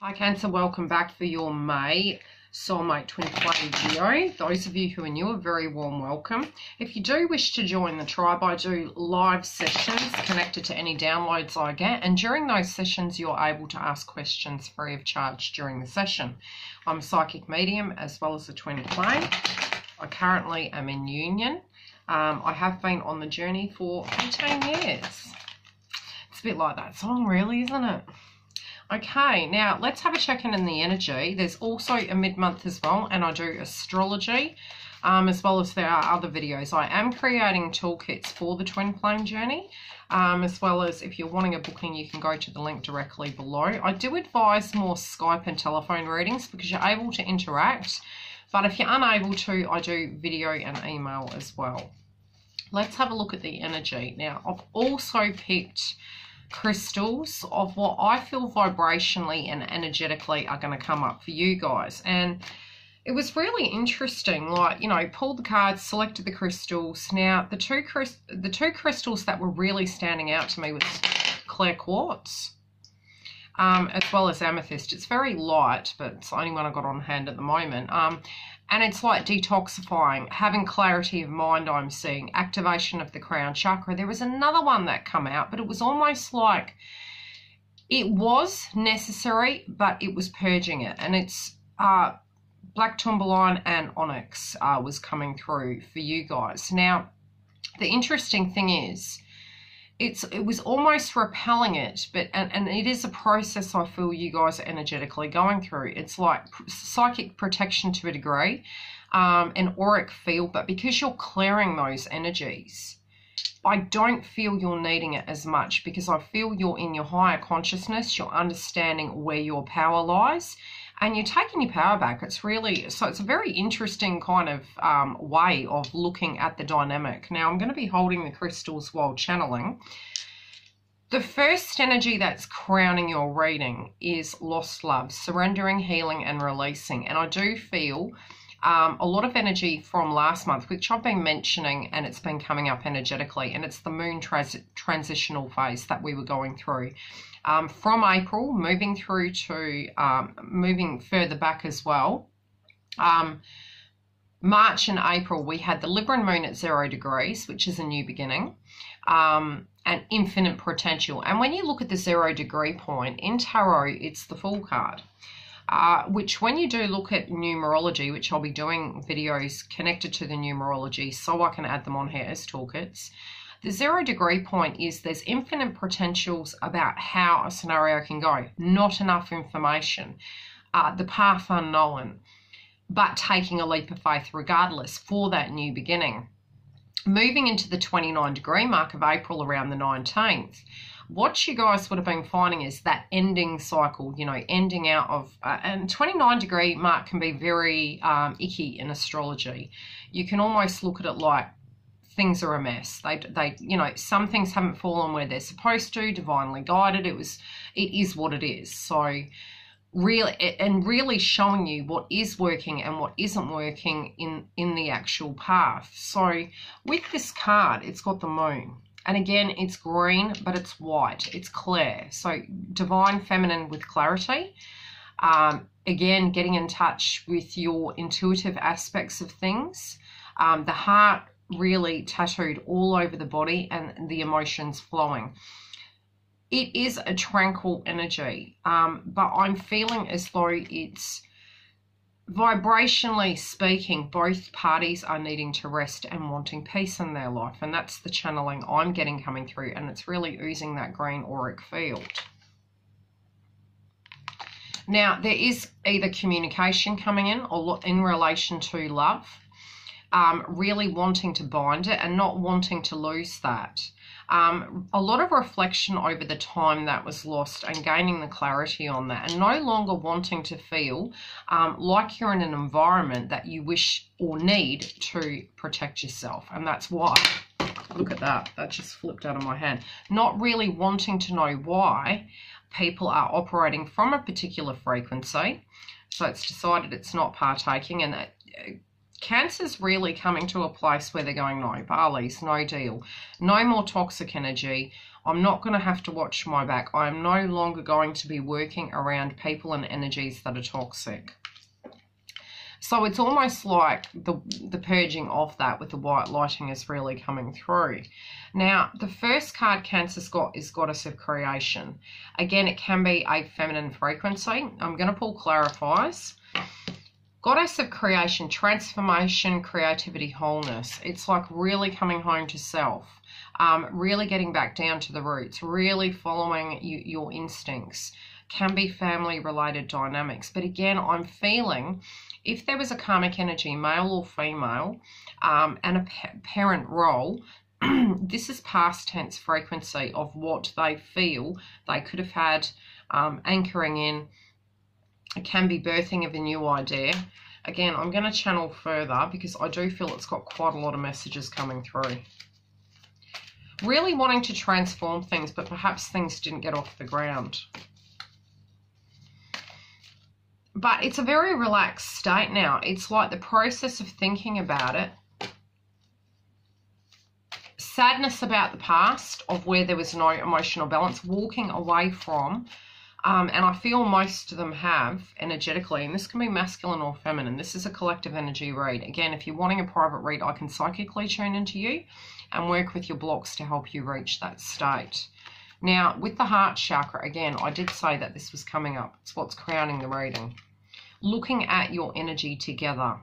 Hi Cancer, welcome back for your May Soulmate Twin Flame Geo. Those of you who are new, a very warm welcome. If you do wish to join the tribe, I do live sessions connected to any downloads I get, and during those sessions you're able to ask questions free of charge during the session. I'm a psychic medium as well as a twin flame. I currently am in union. I have been on the journey for 18 years. It's a bit like that song really, isn't it? Okay, now let's have a check-in in the energy. There's also a mid-month as well, and I do astrology, as well as there are other videos. I am creating toolkits for the twin flame journey, as well as if you're wanting a booking, you can go to the link directly below. I do advise more Skype and telephone readings because you're able to interact, but if you're unable to, I do video and email as well. Let's have a look at the energy. Now, I've also picked crystals of what I feel vibrationally and energetically are going to come up for you guys, and it was really interesting. Like, you know, pulled the cards, selected the crystals. Now the two crystals that were really standing out to me was clear quartz, as well as amethyst. It's very light, but it's the only one I got on hand at the moment. And it's like detoxifying, having clarity of mind. I'm seeing activation of the crown chakra. There was another one that come out, but it was almost like it was necessary, but it was purging it. And it's black tourmaline and onyx was coming through for you guys. Now, the interesting thing is, it was almost repelling it, but and it is a process I feel you guys are energetically going through. It's like psychic protection to a degree, an auric field, but because you're clearing those energies, I don't feel you're needing it as much, because I feel you're in your higher consciousness, you're understanding where your power lies, and you're taking your power back. It's really, so it's a very interesting kind of way of looking at the dynamic. Now, I'm going to be holding the crystals while channeling. The first energy that's crowning your reading is lost love, surrendering, healing, and releasing. And I do feel a lot of energy from last month, which I've been mentioning, and it's been coming up energetically, and it's the moon transitional phase that we were going through. From April, moving through to moving further back as well. March and April, we had the Libra moon at 0 degrees, which is a new beginning, and infinite potential. And when you look at the 0 degree point in tarot, it's the Fool card, which when you do look at numerology, which I'll be doing videos connected to the numerology so I can add them on here as toolkits. The 0 degree point is there's infinite potentials about how a scenario can go. Not enough information, the path unknown, but taking a leap of faith regardless for that new beginning. Moving into the 29 degree mark of April around the 19th, what you guys would have been finding is that ending cycle, you know, ending out of, and 29 degree mark can be very icky in astrology. You can almost look at it like things are a mess. They, you know, some things haven't fallen where they're supposed to, divinely guided. It is what it is. So really showing you what is working and what isn't working in the actual path. So with this card, it's got the moon. And again, it's green, but it's white. It's clear. So divine feminine with clarity. Again, getting in touch with your intuitive aspects of things. The heart really tattooed all over the body and the emotions flowing. It is a tranquil energy, but I'm feeling as though it's, vibrationally speaking, both parties are needing to rest and wanting peace in their life, and that's the channeling I'm getting coming through, and it's really oozing that green auric field. Now, there is either communication coming in or in relation to love, really wanting to bind it and not wanting to lose that. A lot of reflection over the time that was lost and gaining the clarity on that, and no longer wanting to feel like you're in an environment that you wish or need to protect yourself. And that's why, look at that, that just flipped out of my hand. Not really wanting to know why people are operating from a particular frequency. So it's decided it's not partaking, and that Cancer's really coming to a place where they're going, no, Barley's, no deal. No more toxic energy. I'm not going to have to watch my back. I am no longer going to be working around people and energies that are toxic. So it's almost like the purging of that with the white lighting is really coming through. Now, the first card Cancer's got is Goddess of Creation. Again, it can be a feminine frequency. I'm going to pull clarifiers. Goddess of Creation, transformation, creativity, wholeness. It's like really coming home to self. Really getting back down to the roots. Really following your instincts. Can be family-related dynamics. But again, I'm feeling if there was a karmic energy, male or female, and a parent role, this is past tense frequency of what they feel they could have had, anchoring in. It can be birthing of a new idea. Again, I'm going to channel further because I do feel it's got quite a lot of messages coming through. Really wanting to transform things, but perhaps things didn't get off the ground. But it's a very relaxed state now. It's like the process of thinking about it. Sadness about the past, of where there was no emotional balance, walking away from. And I feel most of them have energetically, and this can be masculine or feminine. This is a collective energy read. Again, if you're wanting a private read, I can psychically tune into you and work with your blocks to help you reach that state. Now, with the heart chakra, again, I did say that this was coming up. It's what's crowning the reading. Looking at your energy together.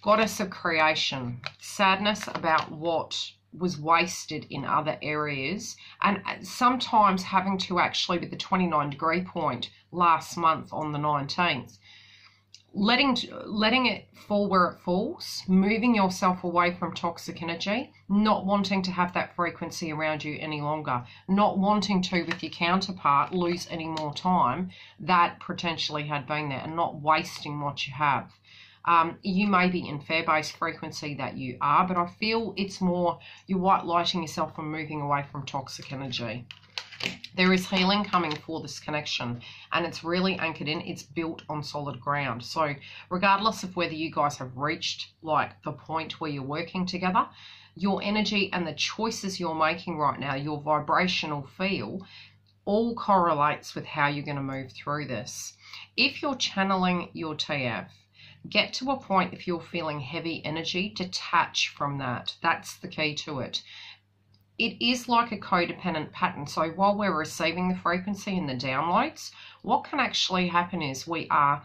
Goddess of Creation. Sadness about what was wasted in other areas. And sometimes having to actually, with the 29-degree point last month on the 19th, letting it fall where it falls, moving yourself away from toxic energy, not wanting to have that frequency around you any longer, not wanting to, with your counterpart, lose any more time that potentially had been there, and not wasting what you have. You may be in fair-based frequency that you are, but I feel it's more you're white lighting yourself and moving away from toxic energy. There is healing coming for this connection, and it's really anchored in. It's built on solid ground. So regardless of whether you guys have reached like the point where you're working together, your energy and the choices you're making right now, your vibrational feel, all correlates with how you're going to move through this. If you're channeling your TF, get to a point, if you're feeling heavy energy, detach from that. That's the key to it. It is like a codependent pattern. So while we're receiving the frequency and the downloads, what can actually happen is we are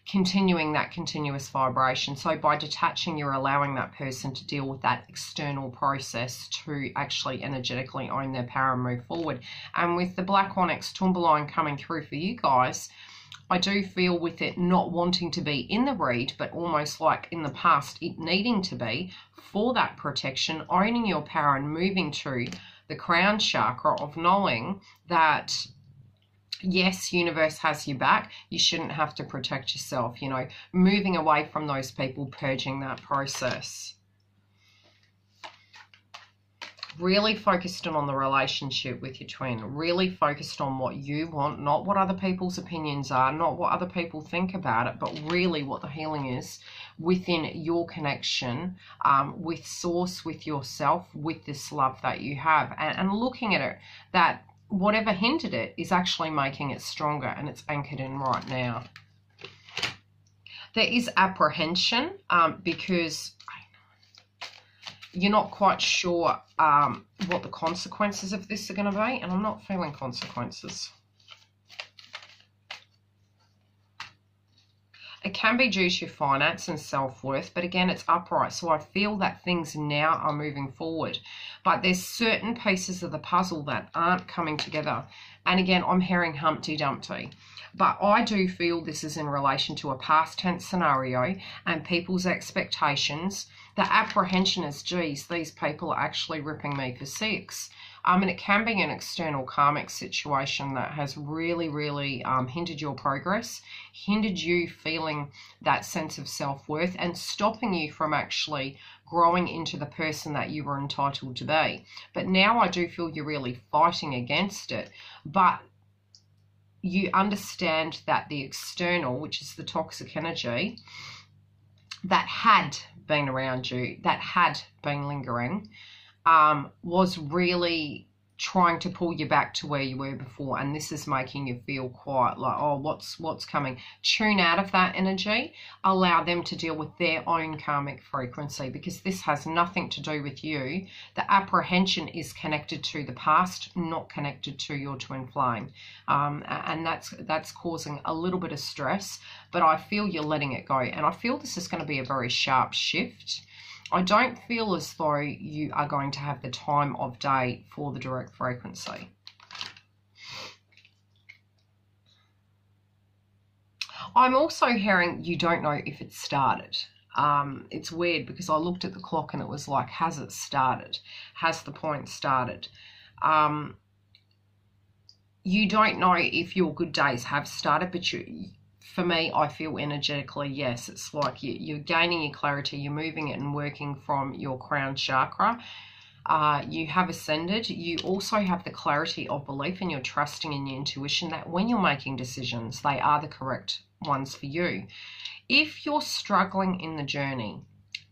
continuing that continuous vibration. So by detaching, you're allowing that person to deal with that external process to actually energetically own their power and move forward. And with the Black Onyx Tourmaline coming through for you guys, I do feel with it not wanting to be in the read, but almost like in the past, it needing to be for that protection, owning your power and moving to the crown chakra of knowing that, yes, universe has your back. You shouldn't have to protect yourself, you know, moving away from those people, purging that process. Really focused on the relationship with your twin, really focused on what you want, not what other people's opinions are, not what other people think about it, but really what the healing is within your connection with source, with yourself, with this love that you have, and looking at it, that whatever hindered it is actually making it stronger, and it's anchored in right now. There is apprehension because you're not quite sure what the consequences of this are going to be, and I'm not feeling consequences. It can be due to finance and self-worth, but again, it's upright. So I feel that things now are moving forward, but there's certain pieces of the puzzle that aren't coming together. And again, I'm hearing Humpty Dumpty, but I do feel this is in relation to a past tense scenario and people's expectations. The apprehension is, geez, these people are actually ripping me for six. And it can be an external karmic situation that has really, really hindered your progress, hindered you feeling that sense of self-worth, and stopping you from actually growing into the person that you were entitled to be. But now I do feel you're really fighting against it, but you understand that the external, which is the toxic energy, that had been around you, that had been lingering, was really trying to pull you back to where you were before, and this is making you feel quite like, oh, what's coming. Tune out of that energy. Allow them to deal with their own karmic frequency, because this has nothing to do with you. The apprehension is connected to the past, not connected to your twin flame, and that's causing a little bit of stress, but I feel you're letting it go, and I feel this is going to be a very sharp shift. I don't feel as though you are going to have the time of day for the direct frequency. I'm also hearing you don't know if it started. It's weird because I looked at the clock and it was like, has it started? Has the point started? You don't know if your good days have started, but for me, I feel energetically, yes. It's like you're gaining your clarity, you're moving it and working from your crown chakra. You have ascended. You also have the clarity of belief, and you're trusting in your intuition that when you're making decisions, they are the correct ones for you. If you're struggling in the journey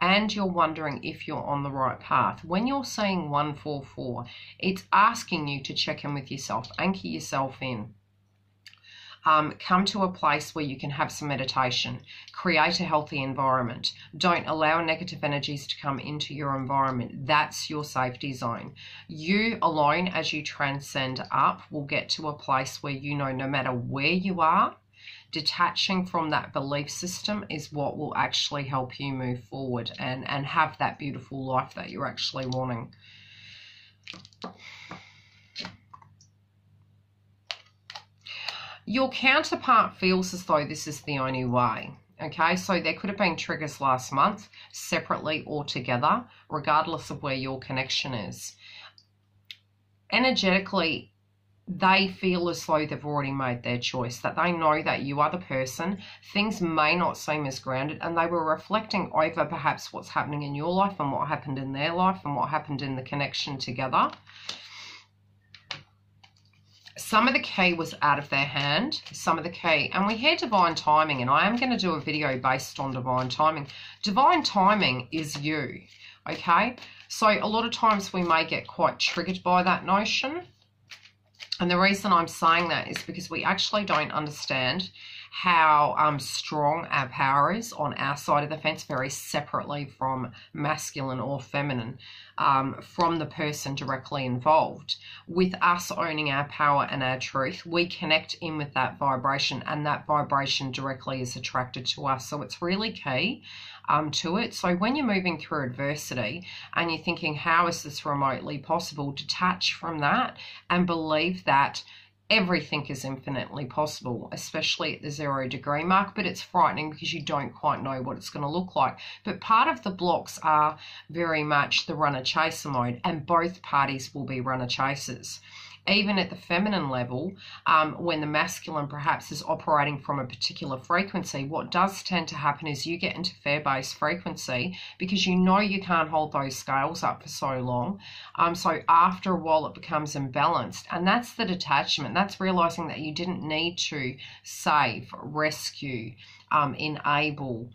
and you're wondering if you're on the right path, when you're saying 144, it's asking you to check in with yourself, anchor yourself in. Come to a place where you can have some meditation, create a healthy environment. Don't allow negative energies to come into your environment. That's your safety zone. You alone, as you transcend up, will get to a place where you know no matter where you are, detaching from that belief system is what will actually help you move forward and have that beautiful life that you're actually wanting. Your counterpart feels as though this is the only way. Okay, so there could have been triggers last month, separately or together, regardless of where your connection is. Energetically, they feel as though they've already made their choice, that they know that you are the person. Things may not seem as grounded, and they were reflecting over perhaps what's happening in your life and what happened in their life and what happened in the connection together. Some of the key was out of their hand, some of the key, and we had divine timing, and I am going to do a video based on divine timing. Divine timing is you, okay? So a lot of times we may get quite triggered by that notion, and the reason I'm saying that is because we actually don't understand how strong our power is on our side of the fence, very separately from masculine or feminine, from the person directly involved. With us owning our power and our truth, we connect in with that vibration, and that vibration directly is attracted to us. So it's really key to it. So when you're moving through adversity and you're thinking, how is this remotely possible? Detach from that and believe that everything is infinitely possible, especially at the 0 degree mark, but it's frightening because you don't quite know what it's going to look like. But part of the blocks are very much the runner-chaser mode, and both parties will be runner-chasers. Even at the feminine level, when the masculine perhaps is operating from a particular frequency, what does tend to happen is you get into fair-base frequency because you know you can't hold those scales up for so long. So after a while it becomes imbalanced, and that's the detachment. That's realizing that you didn't need to save, rescue, enable,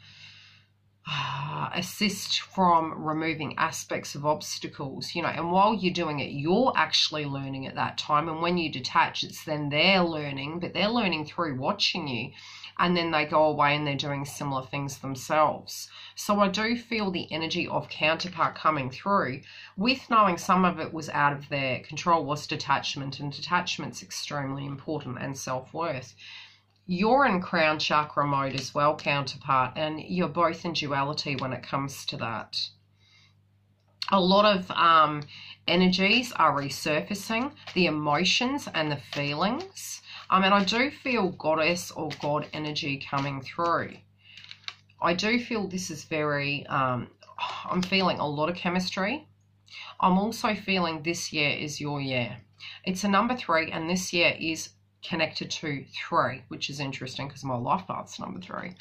assist from removing aspects of obstacles, you know, and while you're doing it, you're actually learning at that time. And when you detach, it's then they're learning, but they're learning through watching you, and then they go away and they're doing similar things themselves. So I do feel the energy of counterpart coming through, with knowing some of it was out of their control, was detachment, and detachment's extremely important, and self-worth. You're in crown chakra mode as well, counterpart, and you're both in duality when it comes to that. A lot of energies are resurfacing, the emotions and the feelings. And I do feel goddess or God energy coming through. I do feel this is very, I'm feeling a lot of chemistry. I'm also feeling this year is your year. It's a number 3, and this year is connected to 3, which is interesting because my life path's number 3.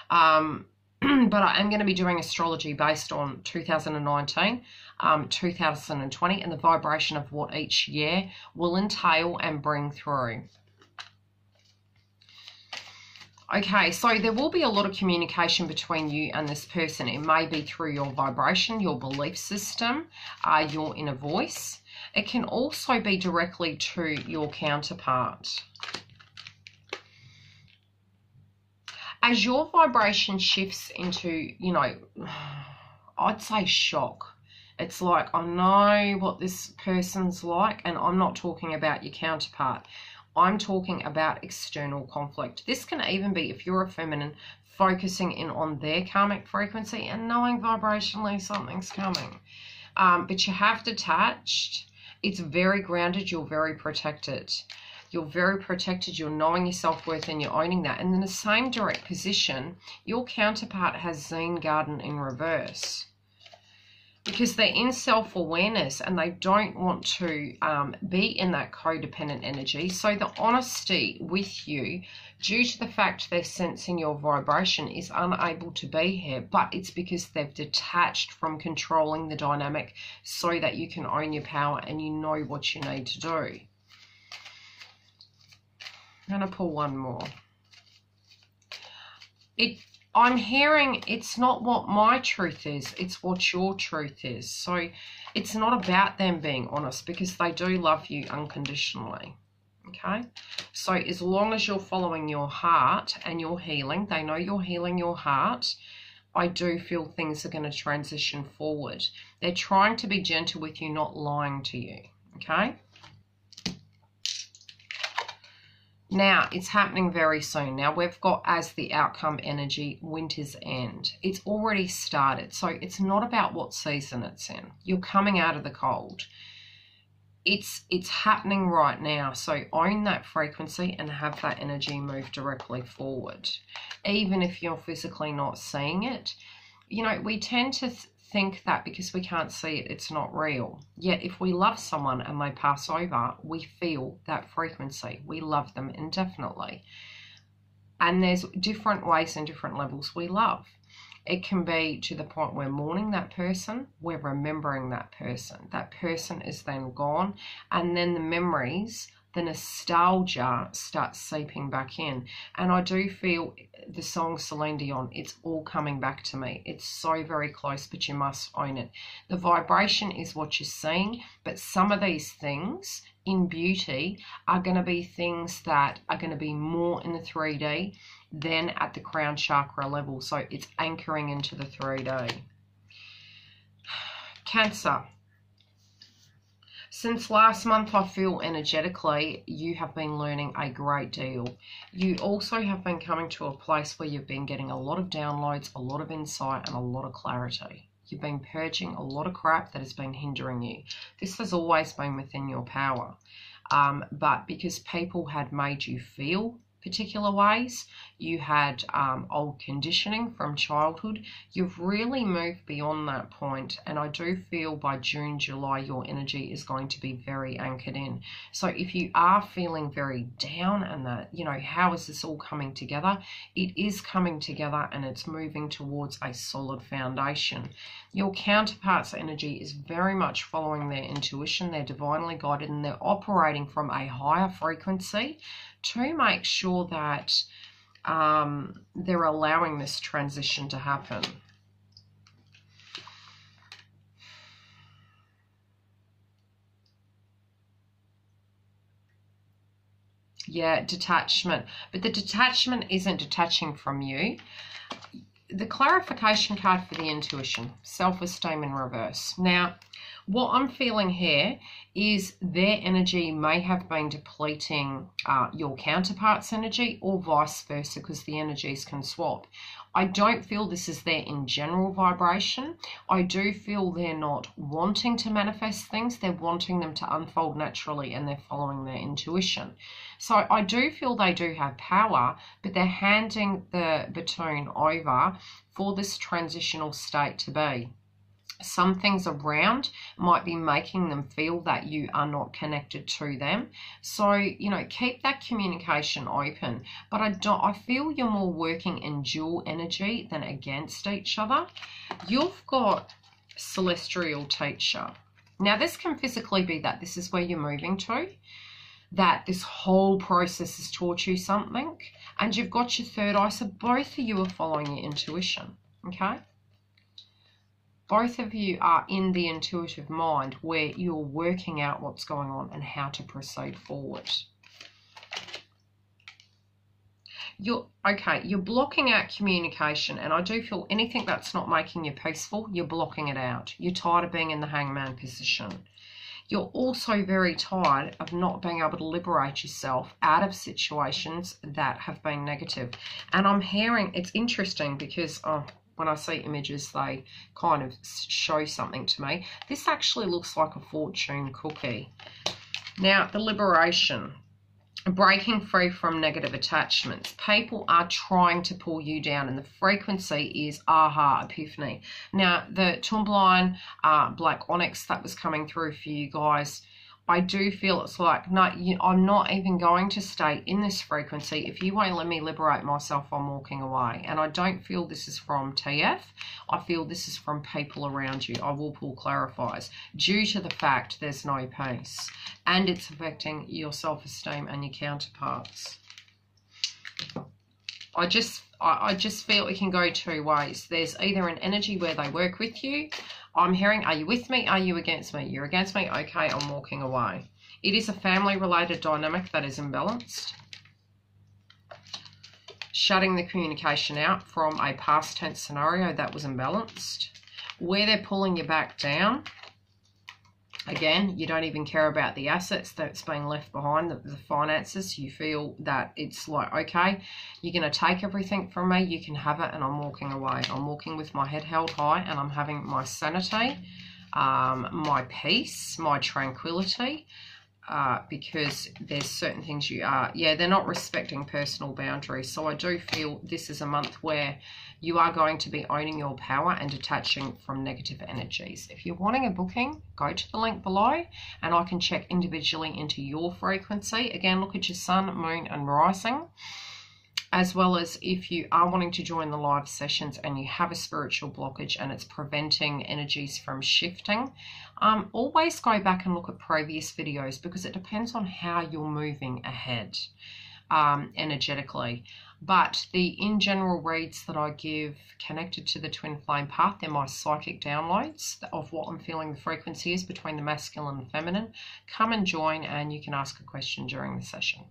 But I am going to be doing astrology based on 2019, 2020, and the vibration of what each year will entail and bring through. Okay, so there will be a lot of communication between you and this person. It may be through your vibration, your belief system, your inner voice. It can also be directly to your counterpart. As your vibration shifts into, you know, I'd say shock. It's like, I know what this person's like, and I'm not talking about your counterpart. I'm talking about external conflict. This can even be, if you're a feminine, focusing in on their karmic frequency and knowing vibrationally something's coming. But you have detached. It's very grounded. You're very protected. You're very protected. You're knowing your self-worth and you're owning that. And in the same direct position, your counterpart has Zen Garden in reverse. Because they're in self-awareness and they don't want to be in that codependent energy. So the honesty with you, due to the fact they're sensing your vibration, is unable to be here. But it's because they've detached from controlling the dynamic so that you can own your power and you know what you need to do. I'm going to pull one more. I'm hearing it's not what my truth is, it's what your truth is. So it's not about them being honest, because they do love you unconditionally. Okay? So as long as you're following your heart and you're healing, they know you're healing your heart, I do feel things are going to transition forward. They're trying to be gentle with you, not lying to you. Okay? Now, it's happening very soon. Now, we've got as the outcome energy, winter's end. It's already started. So it's not about what season it's in. You're coming out of the cold. It's happening right now. So own that frequency and have that energy move directly forward. Even if you're physically not seeing it. You know, we tend to think that because we can't see it, it's not real. Yet if we love someone and they pass over, we feel that frequency. We love them indefinitely. And there's different ways and different levels we love. It can be to the point we're mourning that person, we're remembering that person. That person is then gone, and then the memories, the nostalgia starts seeping back in. And I do feel the song Celine Dion, it's all coming back to me. It's so very close, but you must own it. The vibration is what you're seeing, but some of these things in beauty are going to be things that are going to be more in the 3D than at the crown chakra level. So it's anchoring into the 3D. Cancer. Since last month, I feel energetically you have been learning a great deal. You also have been coming to a place where you've been getting a lot of downloads, a lot of insight, and a lot of clarity. You've been purging a lot of crap that has been hindering you. This has always been within your power. But because people had made you feel particular ways, you had old conditioning from childhood, you've really moved beyond that point. And I do feel by June, July, your energy is going to be very anchored in. So if you are feeling very down and that, you know, how is this all coming together? It is coming together and it's moving towards a solid foundation. Your counterpart's energy is very much following their intuition. They're divinely guided and they're operating from a higher frequency to make sure that they're allowing this transition to happen. Yeah, detachment. But the detachment isn't detaching from you. The clarification card for the intuition, self-esteem in reverse. Now, what I'm feeling here is their energy may have been depleting your counterpart's energy, or vice versa, because the energies can swap. I don't feel this is their in general vibration. I do feel they're not wanting to manifest things. They're wanting them to unfold naturally and they're following their intuition. So I do feel they do have power, but they're handing the baton over for this transitional state to be. Some things around might be making them feel that you are not connected to them. So, you know, keep that communication open. But I feel you're more working in dual energy than against each other. You've got celestial teacher. Now, this can physically be that this is where you're moving to, that this whole process has taught you something, and you've got your third eye. So both of you are following your intuition, okay? Both of you are in the intuitive mind where you're working out what's going on and how to proceed forward. You're blocking out communication, and I do feel anything that's not making you peaceful, you're blocking it out. You're tired of being in the hangman position. You're also very tired of not being able to liberate yourself out of situations that have been negative. And I'm hearing, it's interesting because when I see images, they kind of show something to me. This actually looks like a fortune cookie. Now, the liberation, breaking free from negative attachments. People are trying to pull you down, and the frequency is aha, epiphany. Now, the tourmaline black onyx that was coming through for you guys, I do feel it's like, no, I'm not even going to stay in this frequency. If you won't let me liberate myself, I'm walking away. And I don't feel this is from TF. I feel this is from people around you. I will pull clarifiers due to the fact there's no peace. And it's affecting your self-esteem and your counterparts. I just feel it can go two ways. There's either an energy where they work with you. I'm hearing, are you with me? Are you against me? You're against me? Okay, I'm walking away. It is a family-related dynamic that is imbalanced. Shutting the communication out from a past tense scenario that was imbalanced. Where they're pulling you back down. Again, you don't even care about the assets that's being left behind, the finances. You feel that it's like, okay, you're going to take everything from me, you can have it, and I'm walking away. I'm walking with my head held high, and I'm having my sanity, my peace, my tranquility, because there's certain things they're not respecting personal boundaries. So I do feel this is a month where you are going to be owning your power and detaching from negative energies. If you're wanting a booking, go to the link below and I can check individually into your frequency. Again, look at your sun, moon and rising. As well as if you are wanting to join the live sessions and you have a spiritual blockage and it's preventing energies from shifting, always go back and look at previous videos because it depends on how you're moving ahead energetically. But the in general reads that I give connected to the twin flame path, they're my psychic downloads of what I'm feeling the frequency is between the masculine and feminine. Come and join and you can ask a question during the session.